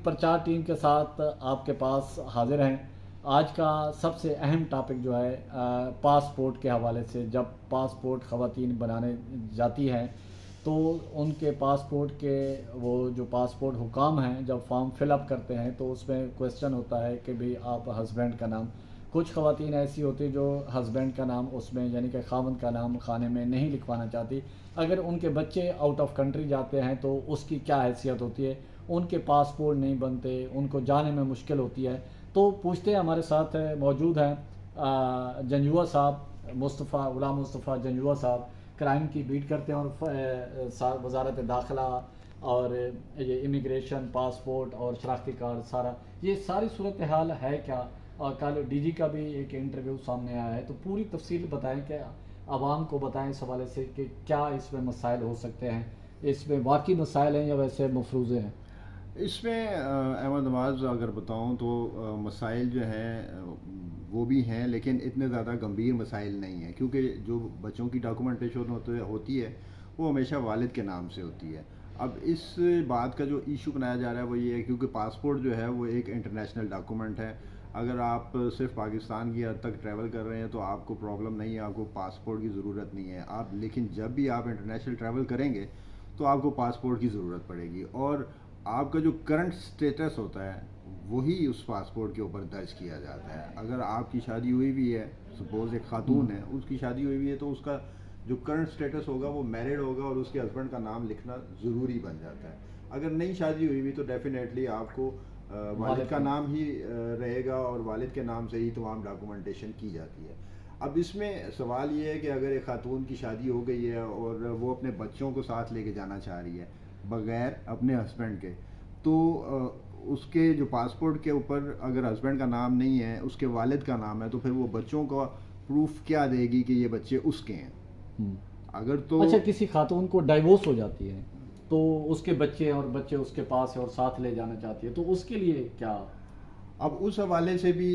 پرچار ٹیم کے ساتھ آپ کے پاس حاضر ہیں۔ آج کا سب سے اہم ٹاپک جو ہے پاسپورٹ کے حوالے سے، جب پاسپورٹ خواتین بنانے جاتی ہیں تو ان کے پاسپورٹ کے وہ جو پاسپورٹ حکام ہیں جب فارم فل اپ کرتے ہیں تو اس میں کویسچن ہوتا ہے کہ بھئی آپ ہسبینڈ کا نام، کچھ خواتین ایسی ہوتی جو ہسبینڈ کا نام اس میں یعنی کہ خاوند کا نام خانے میں نہیں لکھوانا چاہتی۔ اگر ان کے بچے آؤٹ آف کنٹری جاتے ہیں تو اس کی کیا حیثیت ہوتی ہے، ان کے پاسپورٹ نہیں بنتے، ان کو جانے میں مشکل ہوتی ہے۔ تو پوچھتے ہیں، ہمارے ساتھ موجود ہیں جنجوعہ صاحب، مصطفیٰ غلام مصطفیٰ جنجوعہ صاحب، کرائم کی بیٹ کرتے ہیں اور وزارت داخلہ اور یہ امیگریشن، پاسپورٹ اور شناختی کارڈ، سارا یہ ساری صورتحال ہے کیا؟ اور کل ڈی جی کا بھی ایک انٹرویو سامنے آیا ہے، تو پوری تفصیل بتائیں کہ عوام کو بتائیں اس حوالے سے کہ کیا اس میں مسائل ہو سکتے ہیں، اس میں واقعی مسائل ہیں یا ویسے مفروضے ہیں؟ اس میں احمد نواز اگر بتاؤں تو مسائل جو ہیں وہ بھی ہیں، لیکن اتنے زیادہ گمبھیر مسائل نہیں ہیں، کیونکہ جو بچوں کی ڈاکومنٹیشن ہوتی ہے وہ ہمیشہ والد کے نام سے ہوتی ہے۔ اب اس بات کا جو ایشو بنایا جا رہا ہے وہ یہ ہے کیونکہ پاسپورٹ جو ہے وہ ایک انٹرنیشنل ڈاکومنٹ ہے۔ اگر آپ صرف پاکستان کی حد تک ٹریول کر رہے ہیں تو آپ کو پرابلم نہیں ہے، آپ کو پاسپورٹ کی ضرورت نہیں ہے آپ، لیکن جب بھی آپ انٹرنیشنل ٹریول کریں گے تو آپ کو پاسپورٹ کی ضرورت پڑے گی، اور آپ کا جو کرنٹ سٹیٹس ہوتا ہے وہی اس پاسپورٹ کے اوپر درج کیا جاتا ہے۔ اگر آپ کی شادی ہوئی بھی ہے، سپوز ایک خاتون ہے، اس کی شادی ہوئی بھی ہے، تو اس کا جو کرنٹ سٹیٹس ہوگا وہ میرڈ ہوگا اور اس کے ہسبینڈ کا نام لکھنا ضروری بن جاتا ہے۔ اگر نئی شادی ہوئی بھی تو ڈیفینیٹلی آپ کو والد کا نام ہی رہے گا اور والد کے نام سے ہی تمام ڈاکومنٹیشن کی جاتی ہے۔ اب اس میں سوال یہ ہے کہ اگر ایک خاتون کی شادی ہو گئی ہے اور وہ اپنے بچوں کو ساتھ لے کے جانا چاہ رہی ہے بغیر اپنے ہسبینڈ کے، تو اس کے جو پاسپورٹ کے اوپر اگر ہسبینڈ کا نام نہیں ہے، اس کے والد کا نام ہے، تو پھر وہ بچوں کا پروف کیا دے گی کہ یہ بچے اس کے ہیں؟ اگر تو اچھا، کسی خاتون کو ڈائیورس ہو جاتی ہے تو اس کے بچے اور بچے اس کے پاس ہے اور ساتھ لے جانا چاہتی ہے، تو اس کے لیے کیا؟ اب اس حوالے سے بھی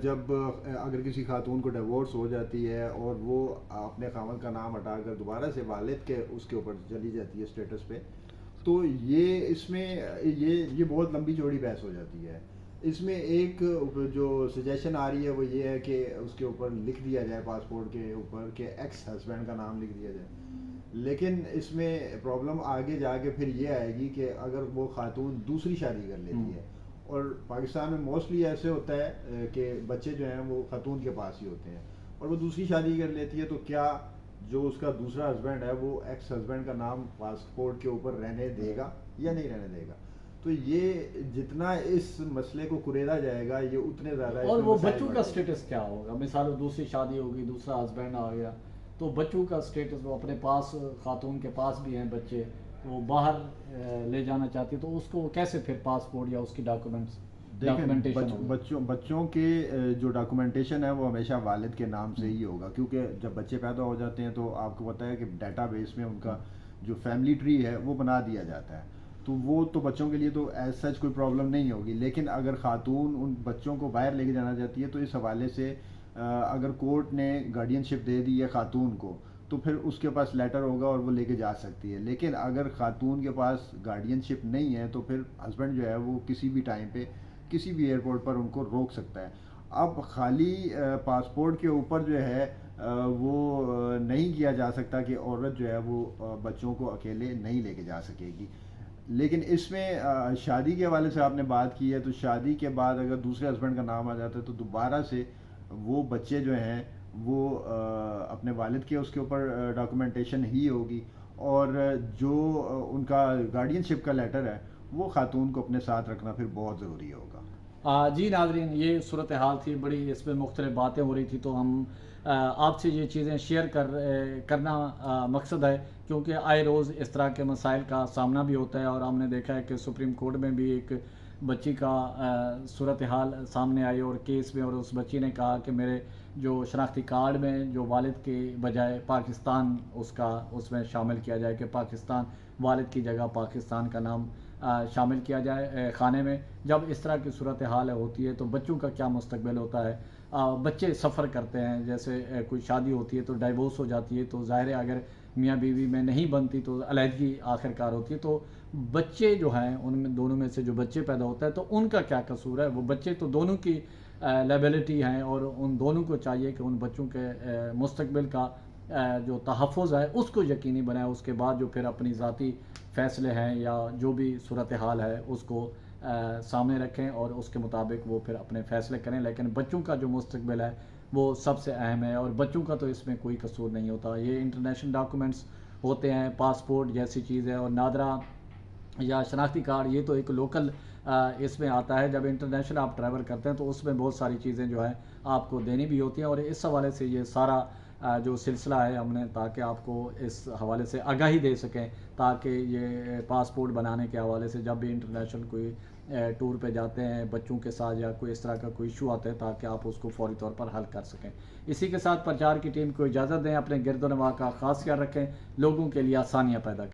جب اگر کسی خاتون کو ڈیورس ہو جاتی ہے اور وہ اپنے خاوند کا نام ہٹا کر دوبارہ سے والد کے اس کے اوپر چلی جاتی ہے اسٹیٹس پہ، تو یہ اس میں یہ بہت لمبی چوڑی بحث ہو جاتی ہے۔ اس میں ایک جو سجیشن آ رہی ہے وہ یہ ہے کہ اس کے اوپر لکھ دیا جائے، پاسپورٹ کے اوپر، کہ ایکس ہسبینڈ کا نام لکھ دیا جائے، لیکن اس میں پرابلم آگے جا کے پھر یہ آئے گی کہ اگر وہ خاتون دوسری شادی کر لیتی ہے، اور پاکستان میں موسٹلی ایسے ہوتا ہے کہ بچے جو ہیں وہ خاتون کے پاس ہی ہوتے ہیں، اور وہ دوسری شادی کر لیتی ہے، تو کیا جو اس کا دوسرا ہسبینڈ ہے وہ ایکس ہسبینڈ کا نام پاسپورٹ کے اوپر رہنے دے گا یا نہیں رہنے دے گا؟ تو یہ جتنا اس مسئلے کو کریدا جائے گا یہ اتنے زیادہ، اور وہ بچوں کا سٹیٹس کیا ہوگا؟ مثال دوسری شادی ہوگی، دوسرا ہسبینڈ آ گیا، تو بچوں کا سٹیٹس، وہ اپنے پاس خاتون کے پاس بھی ہیں بچے، وہ باہر لے جانا چاہتی ہے، تو اس کو کیسے پھر پاسپورٹ یا اس کی ڈاکومنٹیشن؟ بچوں کے جو ڈاکومنٹیشن ہے وہ ہمیشہ والد کے نام سے ہی ہوگا، کیونکہ جب بچے پیدا ہو جاتے ہیں تو آپ کو پتہ ہے کہ ڈیٹا بیس میں ان کا جو فیملی ٹری ہے وہ بنا دیا جاتا ہے، تو وہ تو بچوں کے لیے تو ایز سچ کوئی پرابلم نہیں ہوگی۔ لیکن اگر خاتون ان بچوں کو باہر لے کے جانا چاہتی ہے تو اس حوالے سے اگر کورٹ نے گارڈین شپ دے دی ہے خاتون کو تو پھر اس کے پاس لیٹر ہوگا اور وہ لے کے جا سکتی ہے، لیکن اگر خاتون کے پاس گارڈین شپ نہیں ہے تو پھر ہسبینڈ جو ہے وہ کسی بھی ٹائم پہ کسی بھی ایئرپورٹ پر ان کو روک سکتا ہے۔ اب خالی پاسپورٹ کے اوپر جو ہے وہ نہیں کیا جا سکتا کہ عورت جو ہے وہ بچوں کو اکیلے نہیں لے کے جا سکے گی، لیکن اس میں شادی کے حوالے سے آپ نے بات کی ہے، تو شادی کے بعد اگر دوسرے ہسبینڈ کا نام آ جاتا ہے تو دوبارہ سے وہ بچے جو ہیں وہ اپنے والد کے اس کے اوپر ڈاکومنٹیشن ہی ہوگی، اور جو ان کا گارڈین شپ کا لیٹر ہے وہ خاتون کو اپنے ساتھ رکھنا پھر بہت ضروری ہوگا۔ جی ناظرین، یہ صورتحال تھی، بڑی اس میں مختلف باتیں ہو رہی تھی، تو ہم آپ سے یہ چیزیں شیئر کرنا مقصد ہے، کیونکہ آئے روز اس طرح کے مسائل کا سامنا بھی ہوتا ہے، اور ہم نے دیکھا ہے کہ سپریم کورٹ میں بھی ایک بچی کا صورتحال سامنے آئی اور کیس میں، اور اس بچی نے کہا کہ میرے جو شناختی کارڈ میں جو والد کے بجائے پاکستان اس میں شامل کیا جائے، کہ پاکستان والد کی جگہ پاکستان کا نام شامل کیا جائے خانے میں۔ جب اس طرح کی صورتحال ہوتی ہے تو بچوں کا کیا مستقبل ہوتا ہے؟ بچے سفر کرتے ہیں، جیسے کوئی شادی ہوتی ہے تو ڈائیورس ہو جاتی ہے، تو ظاہر ہے اگر میاں بیوی میں نہیں بنتی تو علیحدگی آخر کار ہوتی ہے، تو بچے جو ہیں ان میں دونوں میں سے جو بچے پیدا ہوتا ہے تو ان کا کیا قصور ہے؟ وہ بچے تو دونوں کی لیبلٹی ہیں، اور ان دونوں کو چاہیے کہ ان بچوں کے مستقبل کا جو تحفظ ہے اس کو یقینی بنائے، اس کے بعد جو پھر اپنی ذاتی فیصلے ہیں یا جو بھی صورتحال ہے اس کو سامنے رکھیں اور اس کے مطابق وہ پھر اپنے فیصلے کریں، لیکن بچوں کا جو مستقبل ہے وہ سب سے اہم ہے، اور بچوں کا تو اس میں کوئی قصور نہیں ہوتا۔ یہ انٹرنیشنل ڈاکومنٹس ہوتے ہیں، پاسپورٹ جیسی چیز ہے، اور نادرا یا شناختی کارڈ یہ تو ایک لوکل اس میں آتا ہے۔ جب انٹرنیشنل آپ ٹریول کرتے ہیں تو اس میں بہت ساری چیزیں جو ہے آپ کو دینی بھی ہوتی ہیں، اور اس حوالے سے یہ سارا جو سلسلہ ہے ہم نے تاکہ آپ کو اس حوالے سے آگاہی دے سکیں، تاکہ یہ پاسپورٹ بنانے کے حوالے سے جب بھی انٹرنیشنل کوئی ٹور پہ جاتے ہیں بچوں کے ساتھ یا کوئی اس طرح کا کوئی ایشو آتا ہے تاکہ آپ اس کو فوری طور پر حل کر سکیں۔ اسی کے ساتھ پرچار کی ٹیم کو اجازت دیں، اپنے گرد و نواح کا خاص خیال رکھیں، لوگوں کے لیے آسانیاں پیدا کریں۔